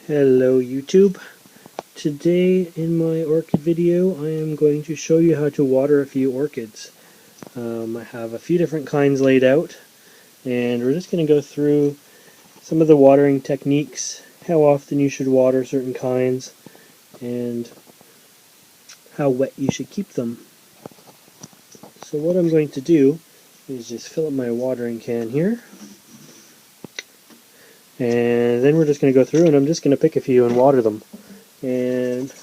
Hello YouTube. Today in my orchid video I am going to show you how to water a few orchids. I have a few different kinds laid out and we're just going to go through some of the watering techniques, how often you should water certain kinds, and how wet you should keep them. So what I'm going to do is just fill up my watering can here. And then we're just going to go through and I'm just going to pick a few and water them. And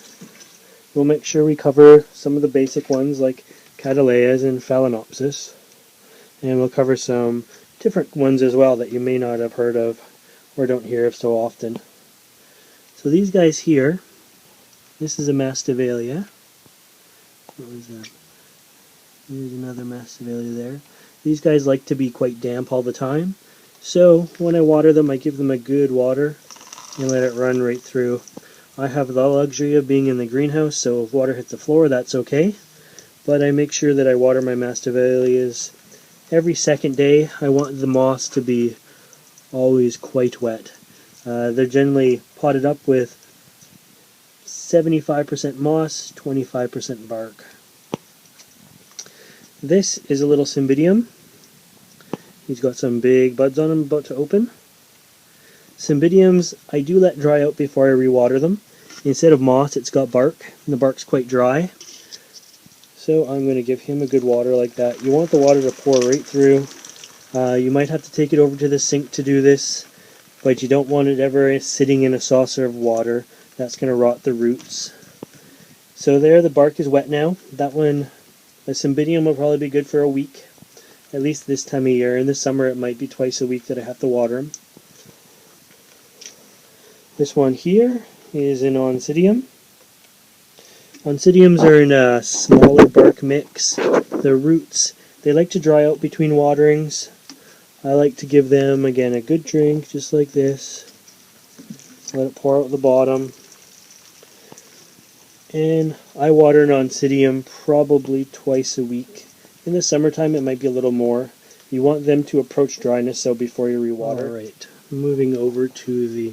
we'll make sure we cover some of the basic ones like Cattleyas and Phalaenopsis. And we'll cover some different ones as well that you may not have heard of or don't hear of so often. So these guys here, this is a Masdevallia. What was that? There's another Masdevallia there. These guys like to be quite damp all the time. So when I water them, I give them a good water and let it run right through. I have the luxury of being in the greenhouse, so if water hits the floor, that's okay. But I make sure that I water my Masdevallias every second day. I want the moss to be always quite wet. They're generally potted up with 75% moss, 25% bark. This is a little Cymbidium. He's got some big buds on him about to open. Cymbidiums I do let dry out before I rewater them. Instead of moss, it's got bark, and the bark's quite dry. So I'm going to give him a good water like that. You want the water to pour right through. You might have to take it over to the sink to do this, but you don't want it ever sitting in a saucer of water. That's going to rot the roots. So there, the bark is wet now. That one, the Cymbidium will probably be good for a week. At least this time of year. In the summer it might be twice a week that I have to water them. This one here is an Oncidium. Oncidiums are in a smaller bark mix. The roots, they like to dry out between waterings. I like to give them, again, a good drink, just like this. Let it pour out the bottom. And I water an Oncidium probably twice a week. In the summertime, it might be a little more. You want them to approach dryness, so before you rewater. Alright, moving over to the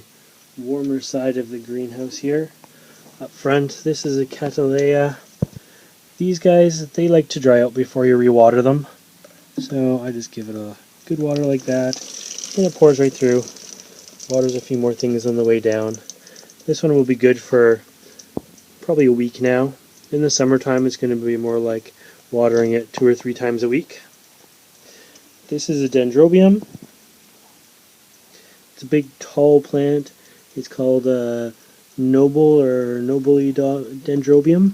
warmer side of the greenhouse here. Up front, this is a Cattleya. These guys, they like to dry out before you rewater them. So I just give it a good water like that. And it pours right through. Waters a few more things on the way down. This one will be good for probably a week now. In the summertime, it's going to be more like watering it 2 or 3 times a week. This is a Dendrobium. It's a big tall plant. It's called Noble or Nobly Dendrobium.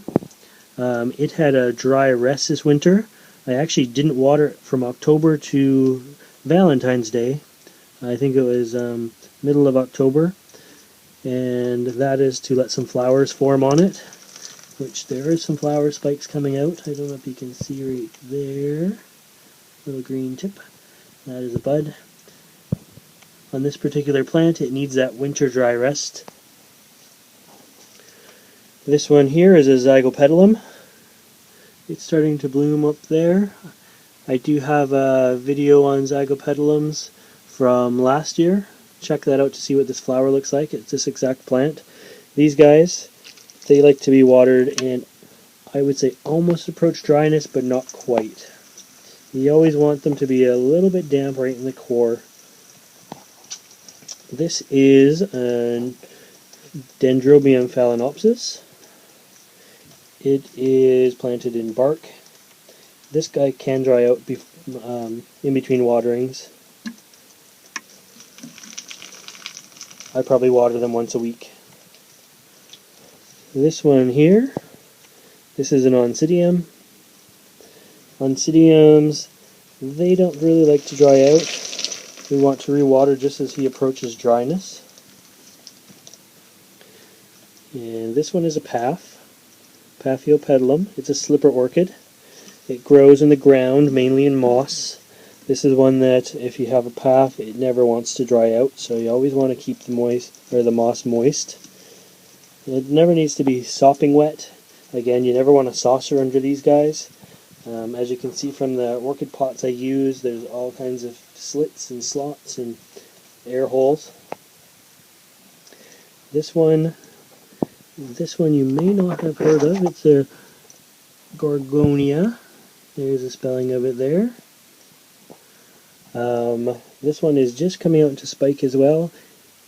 It had a dry rest this winter. I actually didn't water it from October to Valentine's Day. I think it was middle of October. And that is to let some flowers form on it. Which there is some flower spikes coming out. I don't know if you can see right there. Little green tip. That is a bud. On this particular plant, it needs that winter dry rest. This one here is a Zygopetalum. It's starting to bloom up there. I do have a video on Zygopetalums from last year. Check that out to see what this flower looks like. It's this exact plant. These guys, they like to be watered and I would say almost approach dryness, but not quite. You always want them to be a little bit damp right in the core. This is a Dendrobium Phalaenopsis. It is planted in bark. This guy can dry out in between waterings. I probably water them once a week. This one here, this is an Oncidium. Oncidiums, they don't really like to dry out. We want to rewater just as he approaches dryness. And this one is a Paphiopedilum. It's a slipper orchid. It grows in the ground, mainly in moss. This is one that, if you have a path, it never wants to dry out, so you always want to keep the moss moist. It never needs to be sopping wet. Again, you never want a saucer under these guys. As you can see from the orchid pots I use, there's all kinds of slits and slots and air holes. This one you may not have heard of. It's a Gorgonia. There's a spelling of it there. This one is just coming out into spike as well,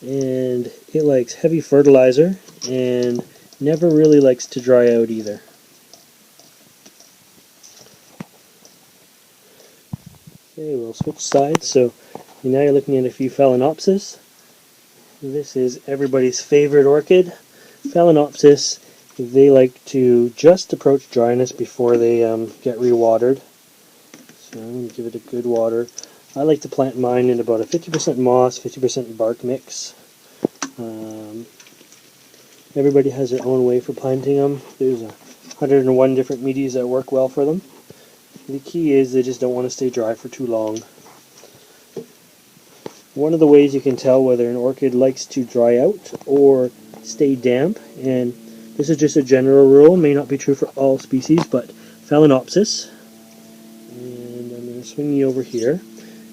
and it likes heavy fertilizer and never really likes to dry out either. Okay, we'll switch sides. So now you're looking at a few Phalaenopsis. This is everybody's favorite orchid. Phalaenopsis, they like to just approach dryness before they get rewatered. So I'm going to give it a good water. I like to plant mine in about a 50% moss, 50% bark mix. Everybody has their own way for planting them. There's 101 different medias that work well for them. The key is they just don't want to stay dry for too long. One of the ways you can tell whether an orchid likes to dry out or stay damp, and this is just a general rule, may not be true for all species, but Phalaenopsis, and I'm going to swing you over here,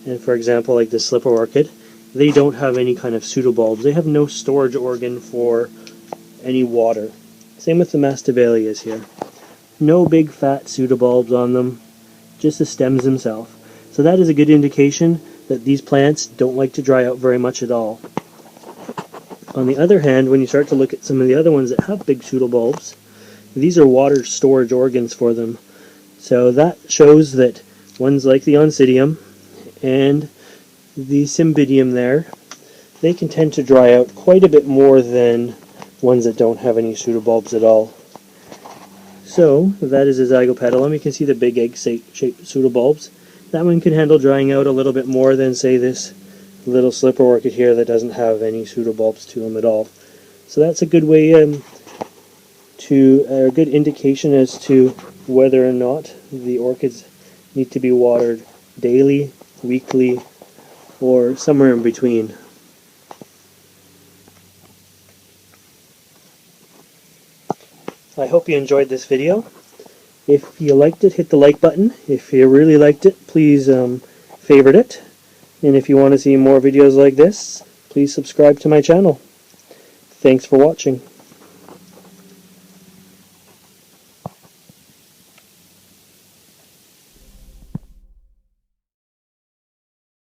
and for example like the slipper orchid, they don't have any kind of pseudobulbs. They have no storage organ for any water. Same with the Masdevallias here. No big fat pseudobulbs on them, just the stems themselves. So that is a good indication that these plants don't like to dry out very much at all. On the other hand, when you start to look at some of the other ones that have big pseudobulbs, these are water storage organs for them. So that shows that ones like the Oncidium and the Cymbidium there, they can tend to dry out quite a bit more than ones that don't have any pseudobulbs at all. So that is a Zygopetalum. You can see the big egg-shaped pseudobulbs. That one can handle drying out a little bit more than, say, this little slipper orchid here that doesn't have any pseudobulbs to them at all. So that's a good way a good indication as to whether or not the orchids need to be watered daily, weekly, or somewhere in between. I hope you enjoyed this video. If you liked it, hit the like button. If you really liked it, please favorite it. And if you want to see more videos like this, please subscribe to my channel. Thanks for watching.